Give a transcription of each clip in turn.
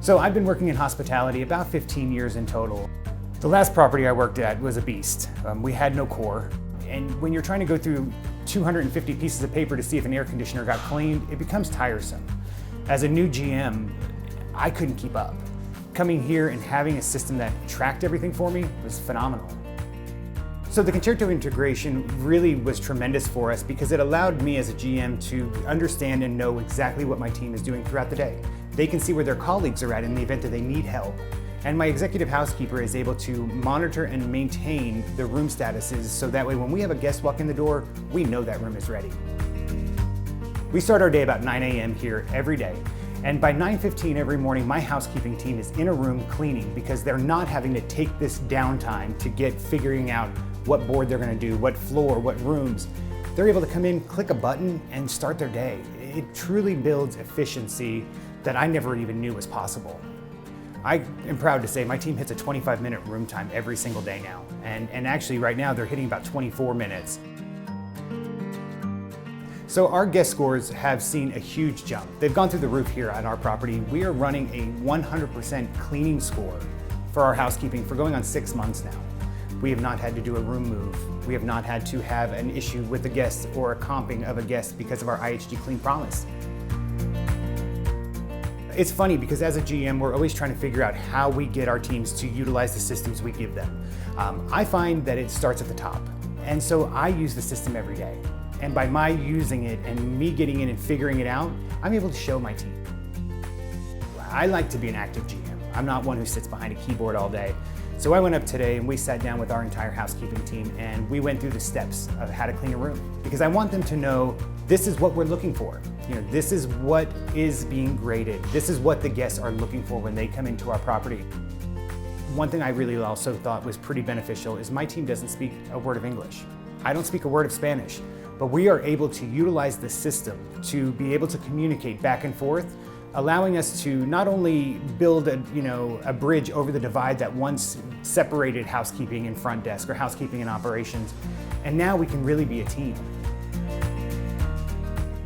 So I've been working in hospitality about 15 years in total. The last property I worked at was a beast. We had no core. And when you're trying to go through 250 pieces of paper to see if an air conditioner got cleaned, it becomes tiresome. As a new GM, I couldn't keep up. Coming here and having a system that tracked everything for me was phenomenal. So the Quore Integration really was tremendous for us because it allowed me as a GM to understand and know exactly what my team is doing throughout the day. They can see where their colleagues are at in the event that they need help. And my executive housekeeper is able to monitor and maintain the room statuses so that way when we have a guest walk in the door, we know that room is ready. We start our day about 9 a.m. here every day. And by 9:15 every morning, my housekeeping team is in a room cleaning because they're not having to take this downtime to get figuring out what board they're gonna do, what floor, what rooms. They're able to come in, click a button, and start their day. It truly builds efficiency that I never even knew was possible. I am proud to say my team hits a 25-minute room time every single day now. And actually right now they're hitting about 24 minutes. So our guest scores have seen a huge jump. They've gone through the roof here at our property. We are running a 100% cleaning score for our housekeeping for going on 6 months now. We have not had to do a room move. We have not had to have an issue with a guest or a comping of a guest because of our IHG Clean Promise. It's funny because as a GM, we're always trying to figure out how we get our teams to utilize the systems we give them. I find that it starts at the top. And so I use the system every day. And by my using it and me getting in and figuring it out, I'm able to show my team. I like to be an active GM. I'm not one who sits behind a keyboard all day. So I went up today and we sat down with our entire housekeeping team and we went through the steps of how to clean a room. Because I want them to know this is what we're looking for. This is what is being graded. This is what the guests are looking for when they come into our property. One thing I really also thought was pretty beneficial is my team doesn't speak a word of English. I don't speak a word of Spanish, but we are able to utilize the system to be able to communicate back and forth, allowing us to not only build a bridge over the divide that once separated housekeeping and front desk or housekeeping and operations, and now we can really be a team.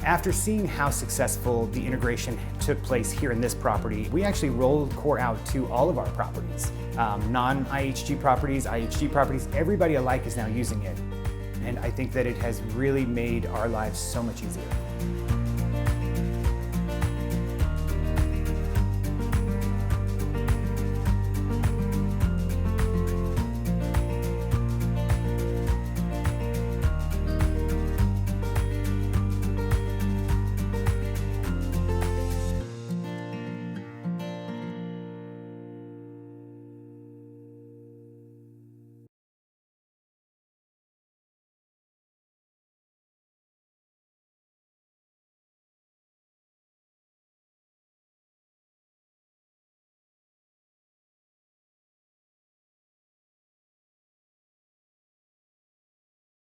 After seeing how successful the integration took place here in this property, we actually rolled Quore out to all of our properties. Non-IHG properties, IHG properties, everybody alike is now using it. And I think that it has really made our lives so much easier.